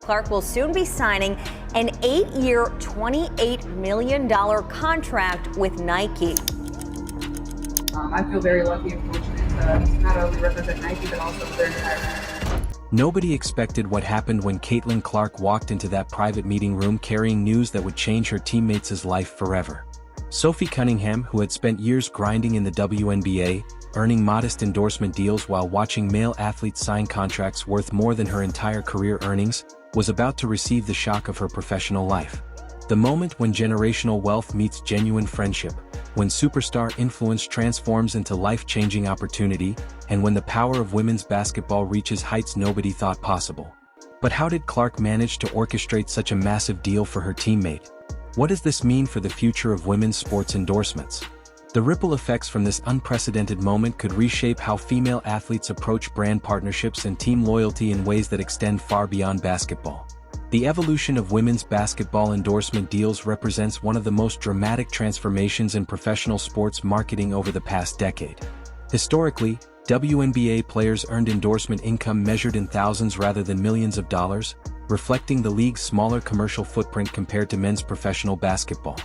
Clark will soon be signing an 8-year, $28 million contract with Nike. I feel very lucky and fortunate to not only represent Nike, but also their entire. Nobody expected what happened when Caitlin Clark walked into that private meeting room carrying news that would change her teammates' life forever. Sophie Cunningham, who had spent years grinding in the WNBA, earning modest endorsement deals while watching male athletes sign contracts worth more than her entire career earnings, was about to receive the shock of her professional life. The moment when generational wealth meets genuine friendship, when superstar influence transforms into life-changing opportunity, and when the power of women's basketball reaches heights nobody thought possible. But how did Clark manage to orchestrate such a massive deal for her teammate? What does this mean for the future of women's sports endorsements? The ripple effects from this unprecedented moment could reshape how female athletes approach brand partnerships and team loyalty in ways that extend far beyond basketball. The evolution of women's basketball endorsement deals represents one of the most dramatic transformations in professional sports marketing over the past decade. Historically, WNBA players earned endorsement income measured in thousands rather than millions of dollars, reflecting the league's smaller commercial footprint compared to men's professional basketball.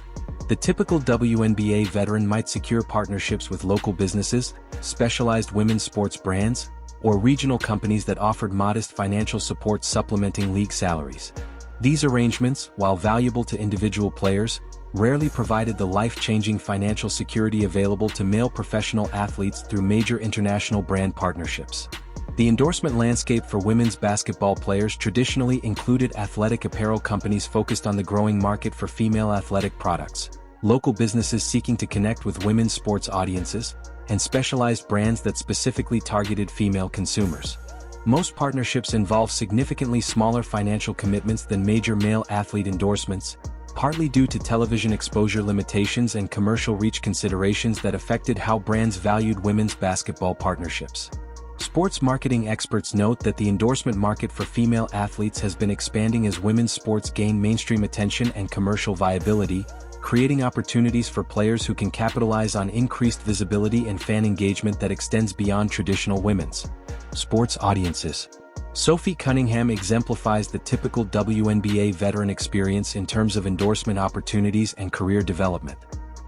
The typical WNBA veteran might secure partnerships with local businesses, specialized women's sports brands, or regional companies that offered modest financial support supplementing league salaries. These arrangements, while valuable to individual players, rarely provided the life-changing financial security available to male professional athletes through major international brand partnerships. The endorsement landscape for women's basketball players traditionally included athletic apparel companies focused on the growing market for female athletic products, local businesses seeking to connect with women's sports audiences, and specialized brands that specifically targeted female consumers. Most partnerships involve significantly smaller financial commitments than major male athlete endorsements, partly due to television exposure limitations and commercial reach considerations that affected how brands valued women's basketball partnerships. Sports marketing experts note that the endorsement market for female athletes has been expanding as women's sports gain mainstream attention and commercial viability, creating opportunities for players who can capitalize on increased visibility and fan engagement that extends beyond traditional women's sports audiences. Sophie Cunningham exemplifies the typical WNBA veteran experience in terms of endorsement opportunities and career development.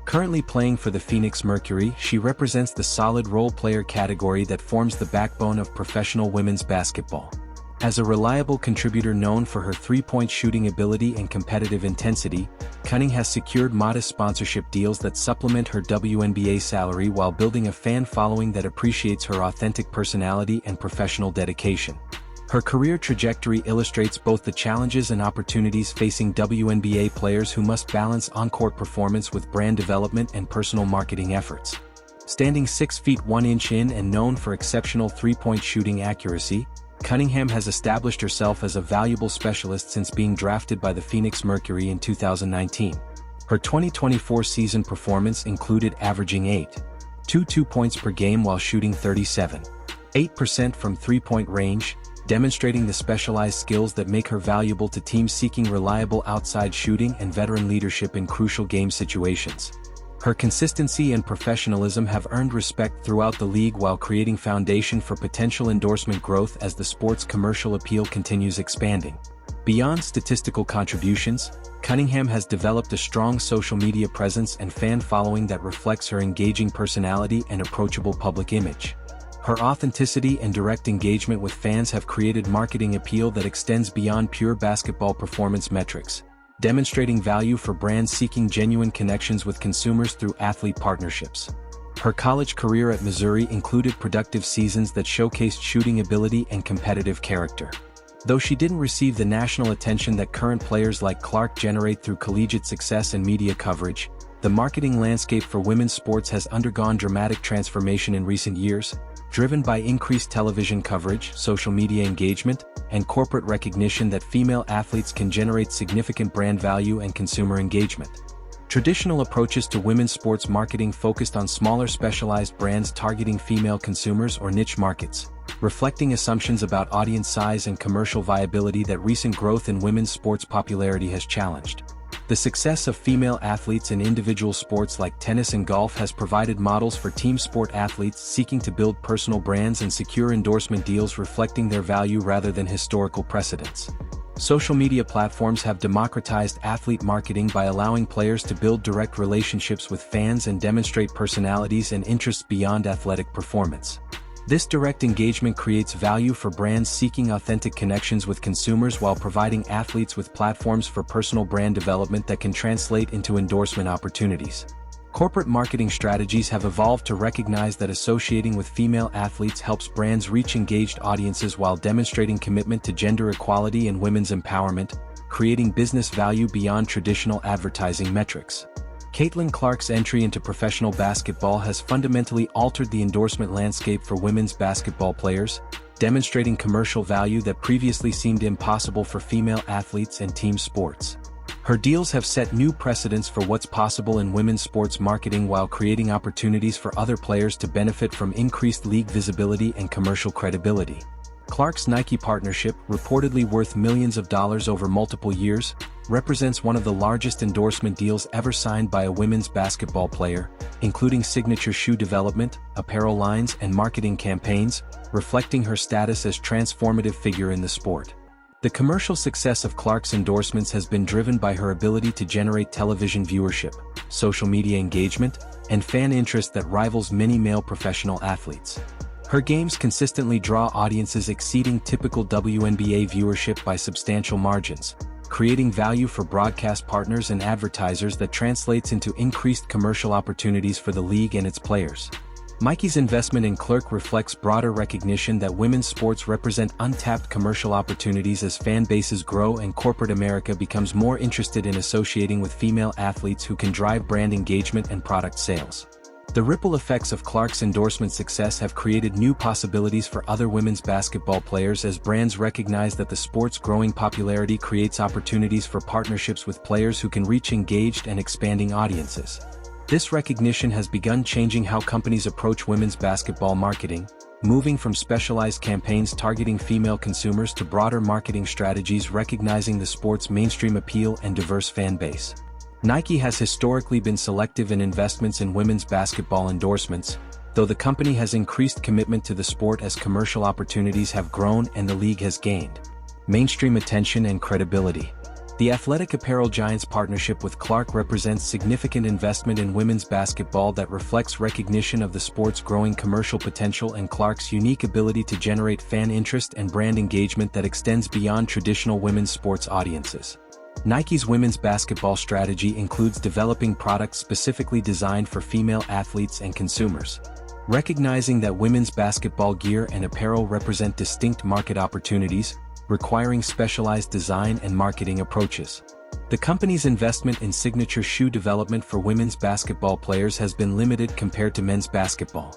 Currently playing for the Phoenix Mercury, she represents the solid role player category that forms the backbone of professional women's basketball. As a reliable contributor known for her three-point shooting ability and competitive intensity, Cunningham has secured modest sponsorship deals that supplement her WNBA salary while building a fan following that appreciates her authentic personality and professional dedication. Her career trajectory illustrates both the challenges and opportunities facing WNBA players who must balance on-court performance with brand development and personal marketing efforts. Standing 6 feet 1 inch in and known for exceptional three-point shooting accuracy, Cunningham has established herself as a valuable specialist since being drafted by the Phoenix Mercury in 2019. Her 2024 season performance included averaging 8.22 points per game while shooting 37.8% from three-point range, demonstrating the specialized skills that make her valuable to teams seeking reliable outside shooting and veteran leadership in crucial game situations. Her consistency and professionalism have earned respect throughout the league while creating foundation for potential endorsement growth as the sport's commercial appeal continues expanding. Beyond statistical contributions, Cunningham has developed a strong social media presence and fan following that reflects her engaging personality and approachable public image. Her authenticity and direct engagement with fans have created marketing appeal that extends beyond pure basketball performance metrics, demonstrating value for brands seeking genuine connections with consumers through athlete partnerships. Her college career at Missouri included productive seasons that showcased shooting ability and competitive character. Though she didn't receive the national attention that current players like Clark generate through collegiate success and media coverage, the marketing landscape for women's sports has undergone dramatic transformation in recent years, driven by increased television coverage, social media engagement, and corporate recognition that female athletes can generate significant brand value and consumer engagement. Traditional approaches to women's sports marketing focused on smaller specialized brands targeting female consumers or niche markets, reflecting assumptions about audience size and commercial viability that recent growth in women's sports popularity has challenged. The success of female athletes in individual sports like tennis and golf has provided models for team sport athletes seeking to build personal brands and secure endorsement deals reflecting their value rather than historical precedents. Social media platforms have democratized athlete marketing by allowing players to build direct relationships with fans and demonstrate personalities and interests beyond athletic performance. This direct engagement creates value for brands seeking authentic connections with consumers while providing athletes with platforms for personal brand development that can translate into endorsement opportunities. Corporate marketing strategies have evolved to recognize that associating with female athletes helps brands reach engaged audiences while demonstrating commitment to gender equality and women's empowerment, creating business value beyond traditional advertising metrics. Caitlin Clark's entry into professional basketball has fundamentally altered the endorsement landscape for women's basketball players, demonstrating commercial value that previously seemed impossible for female athletes and team sports. Her deals have set new precedents for what's possible in women's sports marketing while creating opportunities for other players to benefit from increased league visibility and commercial credibility. Clark's Nike partnership, reportedly worth millions of dollars over multiple years, represents one of the largest endorsement deals ever signed by a women's basketball player, including signature shoe development, apparel lines, and marketing campaigns, reflecting her status as transformative figure in the sport. The commercial success of Clark's endorsements has been driven by her ability to generate television viewership, social media engagement, and fan interest that rivals many male professional athletes. Her games consistently draw audiences exceeding typical WNBA viewership by substantial margins, creating value for broadcast partners and advertisers that translates into increased commercial opportunities for the league and its players. Nike's investment in Clark reflects broader recognition that women's sports represent untapped commercial opportunities as fan bases grow and corporate America becomes more interested in associating with female athletes who can drive brand engagement and product sales. The ripple effects of Clark's endorsement success have created new possibilities for other women's basketball players as brands recognize that the sport's growing popularity creates opportunities for partnerships with players who can reach engaged and expanding audiences. This recognition has begun changing how companies approach women's basketball marketing, moving from specialized campaigns targeting female consumers to broader marketing strategies recognizing the sport's mainstream appeal and diverse fan base. Nike has historically been selective in investments in women's basketball endorsements, though the company has increased commitment to the sport as commercial opportunities have grown and the league has gained mainstream attention and credibility. The athletic apparel giant's partnership with Clark represents significant investment in women's basketball that reflects recognition of the sport's growing commercial potential and Clark's unique ability to generate fan interest and brand engagement that extends beyond traditional women's sports audiences. Nike's women's basketball strategy includes developing products specifically designed for female athletes and consumers. Recognizing that women's basketball gear and apparel represent distinct market opportunities, requiring specialized design and marketing approaches. The company's investment in signature shoe development for women's basketball players has been limited compared to men's basketball.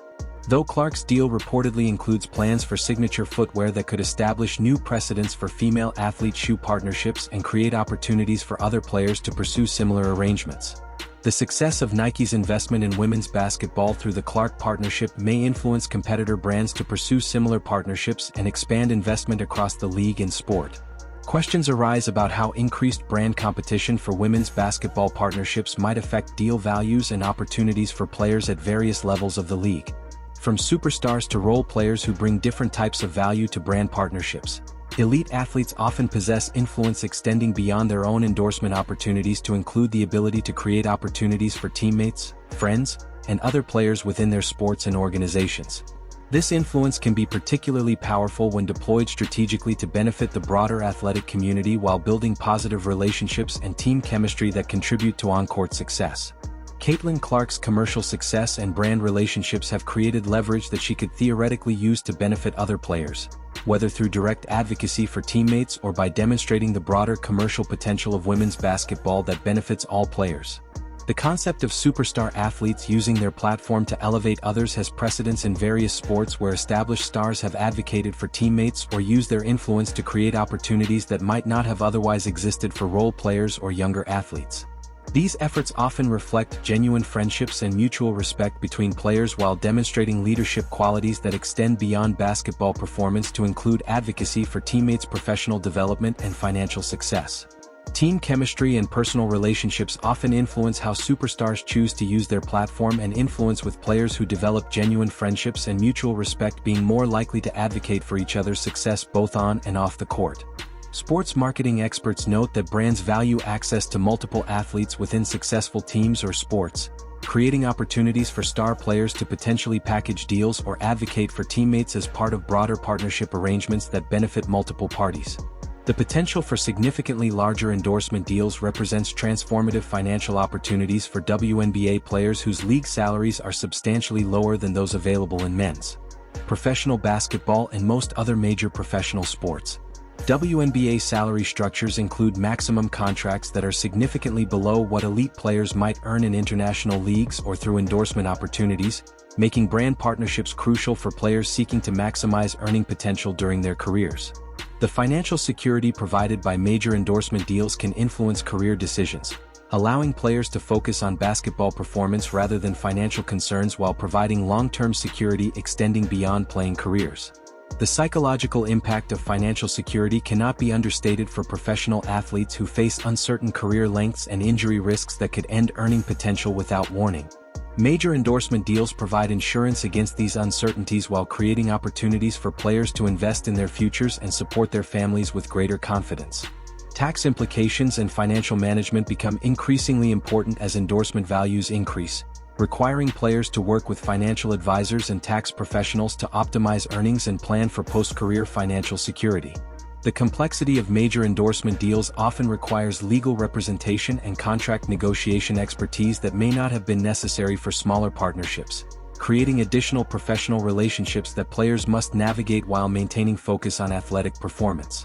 Though Clark's deal reportedly includes plans for signature footwear that could establish new precedents for female athlete shoe partnerships and create opportunities for other players to pursue similar arrangements. The success of Nike's investment in women's basketball through the Clark partnership may influence competitor brands to pursue similar partnerships and expand investment across the league and sport. Questions arise about how increased brand competition for women's basketball partnerships might affect deal values and opportunities for players at various levels of the league. From superstars to role players who bring different types of value to brand partnerships. Elite athletes often possess influence extending beyond their own endorsement opportunities to include the ability to create opportunities for teammates, friends, and other players within their sports and organizations. This influence can be particularly powerful when deployed strategically to benefit the broader athletic community while building positive relationships and team chemistry that contribute to on-court success. Caitlin Clark's commercial success and brand relationships have created leverage that she could theoretically use to benefit other players, whether through direct advocacy for teammates or by demonstrating the broader commercial potential of women's basketball that benefits all players. The concept of superstar athletes using their platform to elevate others has precedence in various sports where established stars have advocated for teammates or used their influence to create opportunities that might not have otherwise existed for role players or younger athletes. These efforts often reflect genuine friendships and mutual respect between players while demonstrating leadership qualities that extend beyond basketball performance to include advocacy for teammates' professional development and financial success. Team chemistry and personal relationships often influence how superstars choose to use their platform and influence with players who develop genuine friendships and mutual respect being more likely to advocate for each other's success both on and off the court. Sports marketing experts note that brands value access to multiple athletes within successful teams or sports, creating opportunities for star players to potentially package deals or advocate for teammates as part of broader partnership arrangements that benefit multiple parties. The potential for significantly larger endorsement deals represents transformative financial opportunities for WNBA players whose league salaries are substantially lower than those available in men's, professional basketball, and most other major professional sports. WNBA salary structures include maximum contracts that are significantly below what elite players might earn in international leagues or through endorsement opportunities, making brand partnerships crucial for players seeking to maximize earning potential during their careers. The financial security provided by major endorsement deals can influence career decisions, allowing players to focus on basketball performance rather than financial concerns while providing long-term security extending beyond playing careers. The psychological impact of financial security cannot be understated for professional athletes who face uncertain career lengths and injury risks that could end earning potential without warning. Major endorsement deals provide insurance against these uncertainties while creating opportunities for players to invest in their futures and support their families with greater confidence. Tax implications and financial management become increasingly important as endorsement values increase, requiring players to work with financial advisors and tax professionals to optimize earnings and plan for post-career financial security. The complexity of major endorsement deals often requires legal representation and contract negotiation expertise that may not have been necessary for smaller partnerships, creating additional professional relationships that players must navigate while maintaining focus on athletic performance.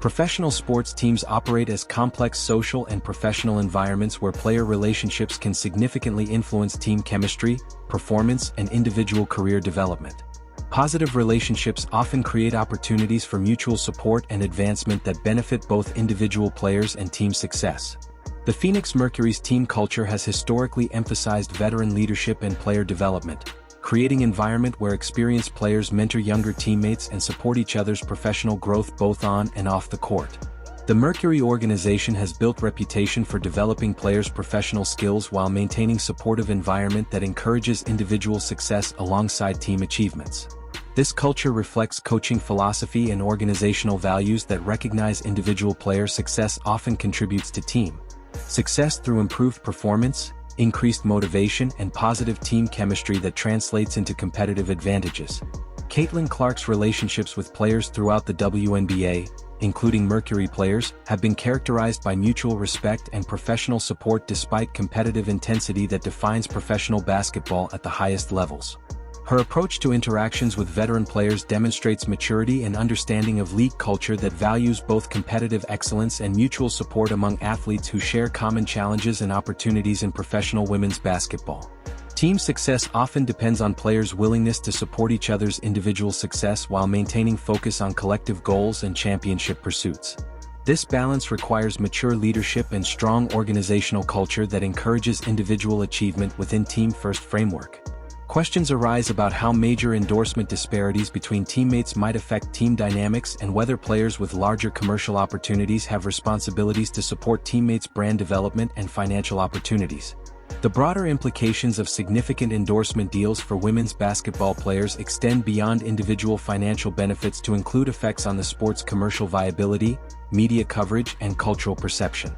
Professional sports teams operate as complex social and professional environments where player relationships can significantly influence team chemistry, performance, and individual career development. Positive relationships often create opportunities for mutual support and advancement that benefit both individual players and team success. The Phoenix Mercury's team culture has historically emphasized veteran leadership and player development, creating an environment where experienced players mentor younger teammates and support each other's professional growth both on and off the court. The Mercury organization has built a reputation for developing players' professional skills while maintaining a supportive environment that encourages individual success alongside team achievements. This culture reflects coaching philosophy and organizational values that recognize individual player success often contributes to team success through improved performance, increased motivation, and positive team chemistry that translates into competitive advantages. Caitlin Clark's relationships with players throughout the WNBA, including Mercury players, have been characterized by mutual respect and professional support despite competitive intensity that defines professional basketball at the highest levels. Her approach to interactions with veteran players demonstrates maturity and understanding of league culture that values both competitive excellence and mutual support among athletes who share common challenges and opportunities in professional women's basketball. Team success often depends on players' willingness to support each other's individual success while maintaining focus on collective goals and championship pursuits. This balance requires mature leadership and strong organizational culture that encourages individual achievement within team-first framework. Questions arise about how major endorsement disparities between teammates might affect team dynamics and whether players with larger commercial opportunities have responsibilities to support teammates' brand development and financial opportunities. The broader implications of significant endorsement deals for women's basketball players extend beyond individual financial benefits to include effects on the sport's commercial viability, media coverage, and cultural perception.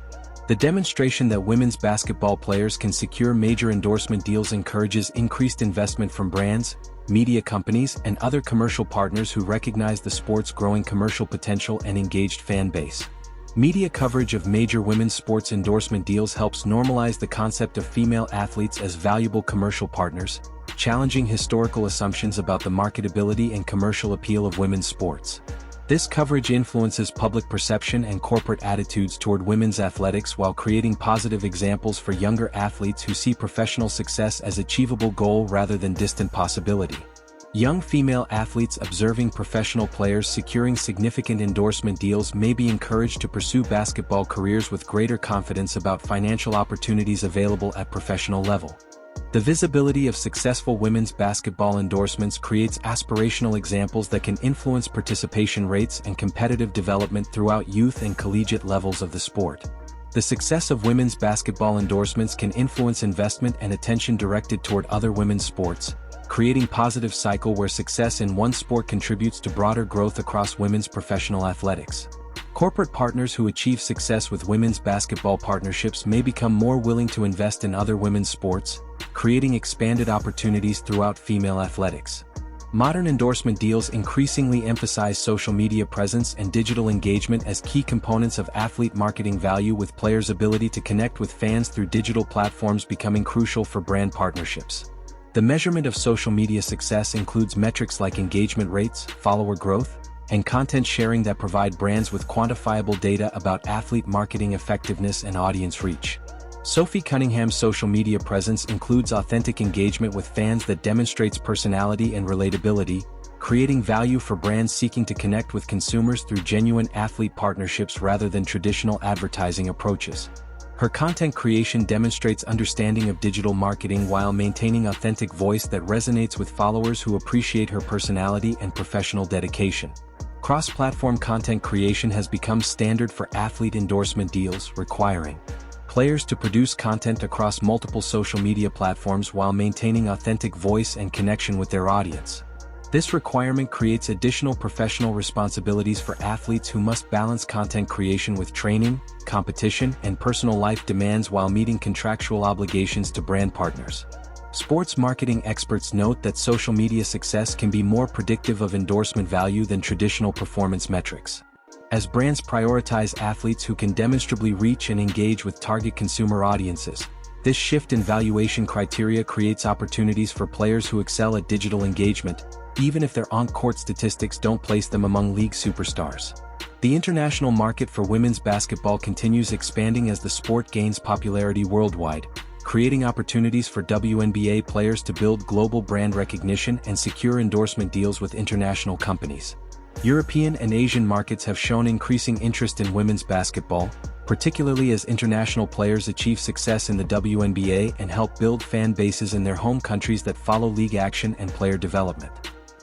The demonstration that women's basketball players can secure major endorsement deals encourages increased investment from brands, media companies, and other commercial partners who recognize the sport's growing commercial potential and engaged fan base. Media coverage of major women's sports endorsement deals helps normalize the concept of female athletes as valuable commercial partners, challenging historical assumptions about the marketability and commercial appeal of women's sports. This coverage influences public perception and corporate attitudes toward women's athletics while creating positive examples for younger athletes who see professional success as an achievable goal rather than distant possibility. Young female athletes observing professional players securing significant endorsement deals may be encouraged to pursue basketball careers with greater confidence about financial opportunities available at professional level. The visibility of successful women's basketball endorsements creates aspirational examples that can influence participation rates and competitive development throughout youth and collegiate levels of the sport. The success of women's basketball endorsements can influence investment and attention directed toward other women's sports, creating a positive cycle where success in one sport contributes to broader growth across women's professional athletics. Corporate partners who achieve success with women's basketball partnerships may become more willing to invest in other women's sports, creating expanded opportunities throughout female athletics. Modern endorsement deals increasingly emphasize social media presence and digital engagement as key components of athlete marketing value, with players' ability to connect with fans through digital platforms becoming crucial for brand partnerships. The measurement of social media success includes metrics like engagement rates, follower growth, and content sharing that provide brands with quantifiable data about athlete marketing effectiveness and audience reach. Sophie Cunningham's social media presence includes authentic engagement with fans that demonstrates personality and relatability, creating value for brands seeking to connect with consumers through genuine athlete partnerships rather than traditional advertising approaches. Her content creation demonstrates understanding of digital marketing while maintaining authentic voice that resonates with followers who appreciate her personality and professional dedication. Cross-platform content creation has become standard for athlete endorsement deals, requiring players to produce content across multiple social media platforms while maintaining authentic voice and connection with their audience. This requirement creates additional professional responsibilities for athletes who must balance content creation with training, competition, and personal life demands while meeting contractual obligations to brand partners. Sports marketing experts note that social media success can be more predictive of endorsement value than traditional performance metrics. As brands prioritize athletes who can demonstrably reach and engage with target consumer audiences, this shift in valuation criteria creates opportunities for players who excel at digital engagement, even if their on-court statistics don't place them among league superstars. The international market for women's basketball continues expanding as the sport gains popularity worldwide, creating opportunities for WNBA players to build global brand recognition and secure endorsement deals with international companies. European and Asian markets have shown increasing interest in women's basketball, particularly as international players achieve success in the WNBA and help build fan bases in their home countries that follow league action and player development.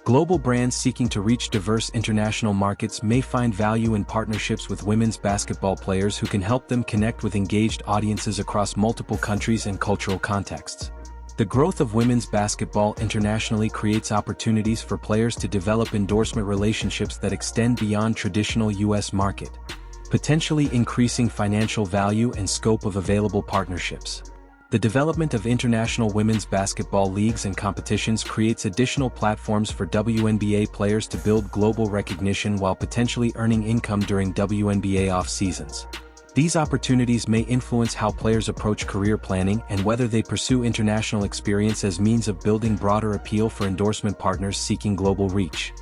Global brands seeking to reach diverse international markets may find value in partnerships with women's basketball players who can help them connect with engaged audiences across multiple countries and cultural contexts. The growth of women's basketball internationally creates opportunities for players to develop endorsement relationships that extend beyond traditional U.S. market, potentially increasing financial value and scope of available partnerships. The development of international women's basketball leagues and competitions creates additional platforms for WNBA players to build global recognition while potentially earning income during WNBA off-seasons. These opportunities may influence how players approach career planning and whether they pursue international experience as means of building broader appeal for endorsement partners seeking global reach.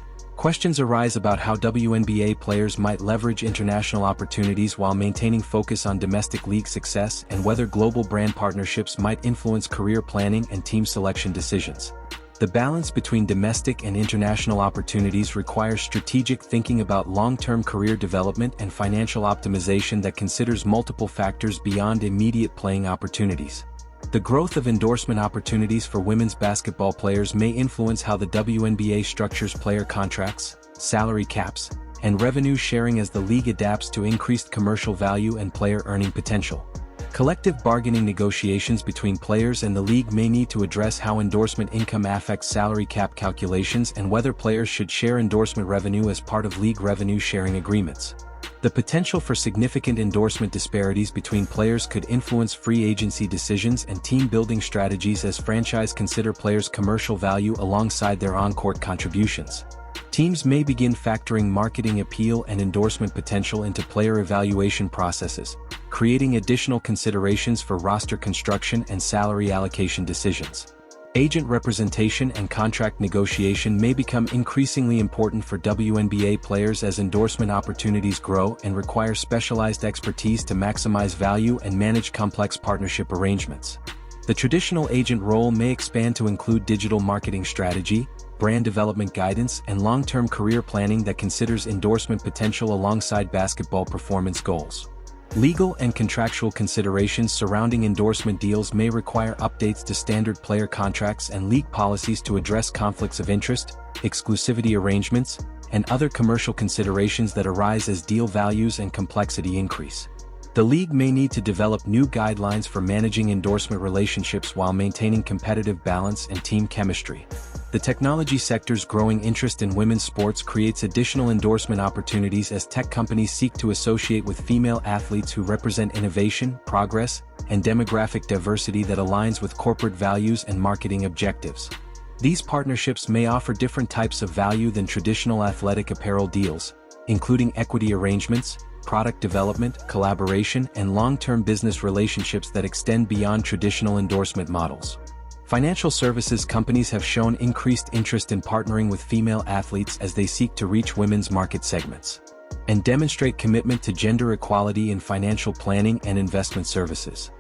Questions arise about how WNBA players might leverage international opportunities while maintaining focus on domestic league success, and whether global brand partnerships might influence career planning and team selection decisions. The balance between domestic and international opportunities requires strategic thinking about long-term career development and financial optimization that considers multiple factors beyond immediate playing opportunities. The growth of endorsement opportunities for women's basketball players may influence how the WNBA structures player contracts, salary caps, and revenue sharing as the league adapts to increased commercial value and player earning potential. Collective bargaining negotiations between players and the league may need to address how endorsement income affects salary cap calculations and whether players should share endorsement revenue as part of league revenue sharing agreements. The potential for significant endorsement disparities between players could influence free agency decisions and team-building strategies as franchises consider players' commercial value alongside their on-court contributions. Teams may begin factoring marketing appeal and endorsement potential into player evaluation processes, creating additional considerations for roster construction and salary allocation decisions. Agent representation and contract negotiation may become increasingly important for WNBA players as endorsement opportunities grow and require specialized expertise to maximize value and manage complex partnership arrangements. The traditional agent role may expand to include digital marketing strategy, brand development guidance, and long-term career planning that considers endorsement potential alongside basketball performance goals. Legal and contractual considerations surrounding endorsement deals may require updates to standard player contracts and league policies to address conflicts of interest, exclusivity arrangements, and other commercial considerations that arise as deal values and complexity increase. The league may need to develop new guidelines for managing endorsement relationships while maintaining competitive balance and team chemistry. The technology sector's growing interest in women's sports creates additional endorsement opportunities as tech companies seek to associate with female athletes who represent innovation, progress, and demographic diversity that aligns with corporate values and marketing objectives. These partnerships may offer different types of value than traditional athletic apparel deals, including equity arrangements, product development, collaboration, and long-term business relationships that extend beyond traditional endorsement models. Financial services companies have shown increased interest in partnering with female athletes as they seek to reach women's market segments and demonstrate commitment to gender equality in financial planning and investment services.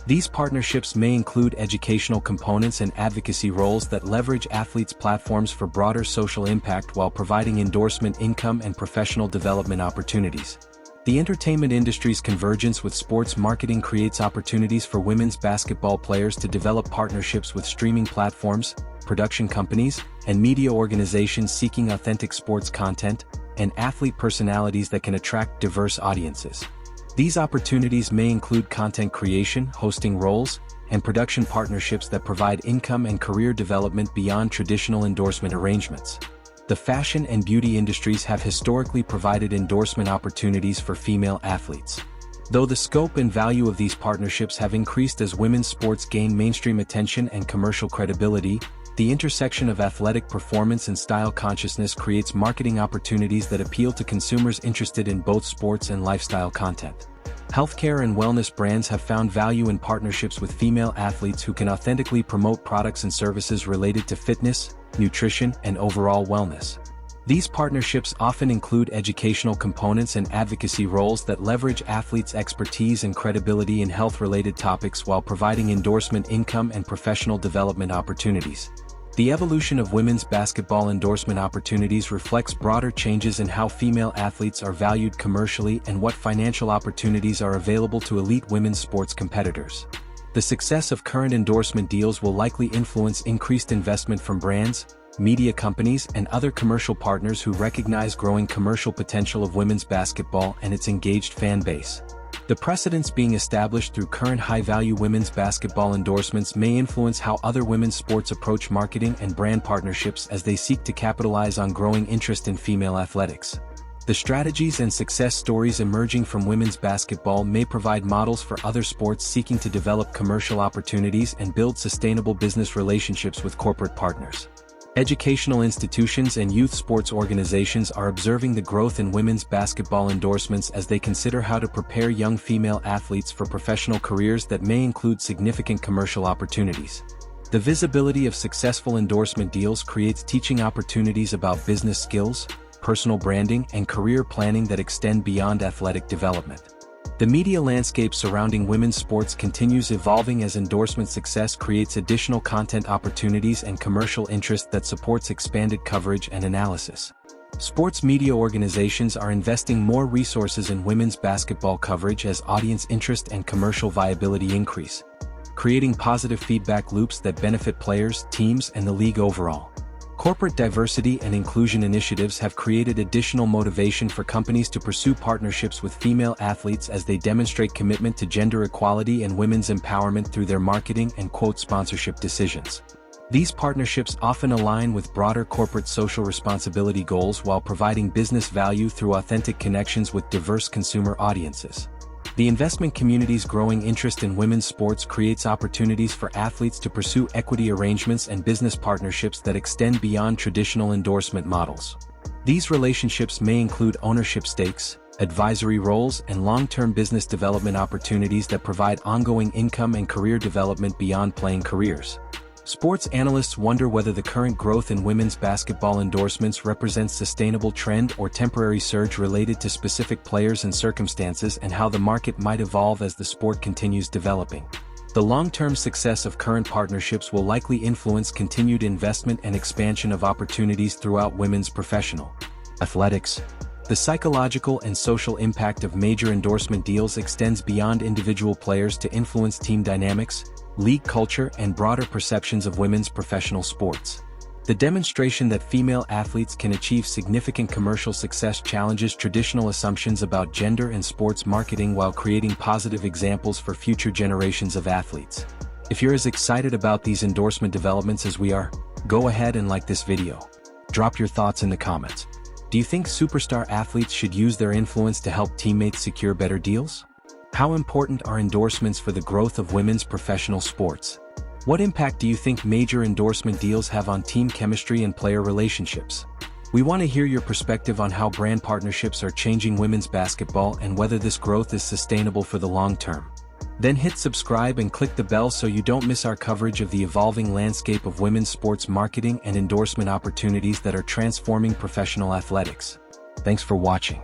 These partnerships may include educational components and advocacy roles that leverage athletes' platforms for broader social impact while providing endorsement income and professional development opportunities. The entertainment industry's convergence with sports marketing creates opportunities for women's basketball players to develop partnerships with streaming platforms, production companies, and media organizations seeking authentic sports content and athlete personalities that can attract diverse audiences. These opportunities may include content creation, hosting roles, and production partnerships that provide income and career development beyond traditional endorsement arrangements. The fashion and beauty industries have historically provided endorsement opportunities for female athletes. Though the scope and value of these partnerships have increased as women's sports gain mainstream attention and commercial credibility, the intersection of athletic performance and style consciousness creates marketing opportunities that appeal to consumers interested in both sports and lifestyle content. Healthcare and wellness brands have found value in partnerships with female athletes who can authentically promote products and services related to fitness, nutrition, and overall wellness. These partnerships often include educational components and advocacy roles that leverage athletes' expertise and credibility in health-related topics while providing endorsement income and professional development opportunities. The evolution of women's basketball endorsement opportunities reflects broader changes in how female athletes are valued commercially and what financial opportunities are available to elite women's sports competitors. The success of current endorsement deals will likely influence increased investment from brands, media companies, and other commercial partners who recognize growing commercial potential of women's basketball and its engaged fan base. The precedents being established through current high-value women's basketball endorsements may influence how other women's sports approach marketing and brand partnerships as they seek to capitalize on growing interest in female athletics. The strategies and success stories emerging from women's basketball may provide models for other sports seeking to develop commercial opportunities and build sustainable business relationships with corporate partners. Educational institutions and youth sports organizations are observing the growth in women's basketball endorsements as they consider how to prepare young female athletes for professional careers that may include significant commercial opportunities. The visibility of successful endorsement deals creates teaching opportunities about business skills, personal branding, and career planning that extend beyond athletic development. The media landscape surrounding women's sports continues evolving as endorsement success creates additional content opportunities and commercial interest that supports expanded coverage and analysis. Sports media organizations are investing more resources in women's basketball coverage as audience interest and commercial viability increase, creating positive feedback loops that benefit players, teams, and the league overall. Corporate diversity and inclusion initiatives have created additional motivation for companies to pursue partnerships with female athletes as they demonstrate commitment to gender equality and women's empowerment through their marketing and sponsorship decisions. These partnerships often align with broader corporate social responsibility goals while providing business value through authentic connections with diverse consumer audiences. The investment community's growing interest in women's sports creates opportunities for athletes to pursue equity arrangements and business partnerships that extend beyond traditional endorsement models. These relationships may include ownership stakes, advisory roles, and long-term business development opportunities that provide ongoing income and career development beyond playing careers. Sports analysts wonder whether the current growth in women's basketball endorsements represents sustainable trend or temporary surge related to specific players and circumstances, and how the market might evolve as the sport continues developing. The long-term success of current partnerships will likely influence continued investment and expansion of opportunities throughout women's professional athletics. The psychological and social impact of major endorsement deals extends beyond individual players to influence team dynamics, league culture, and broader perceptions of women's professional sports. The demonstration that female athletes can achieve significant commercial success challenges traditional assumptions about gender and sports marketing while creating positive examples for future generations of athletes. If you're as excited about these endorsement developments as we are, go ahead and like this video. Drop your thoughts in the comments. Do you think superstar athletes should use their influence to help teammates secure better deals? How important are endorsements for the growth of women's professional sports? What impact do you think major endorsement deals have on team chemistry and player relationships? We want to hear your perspective on how brand partnerships are changing women's basketball and whether this growth is sustainable for the long term. Then hit subscribe and click the bell so you don't miss our coverage of the evolving landscape of women's sports marketing and endorsement opportunities that are transforming professional athletics. Thanks for watching.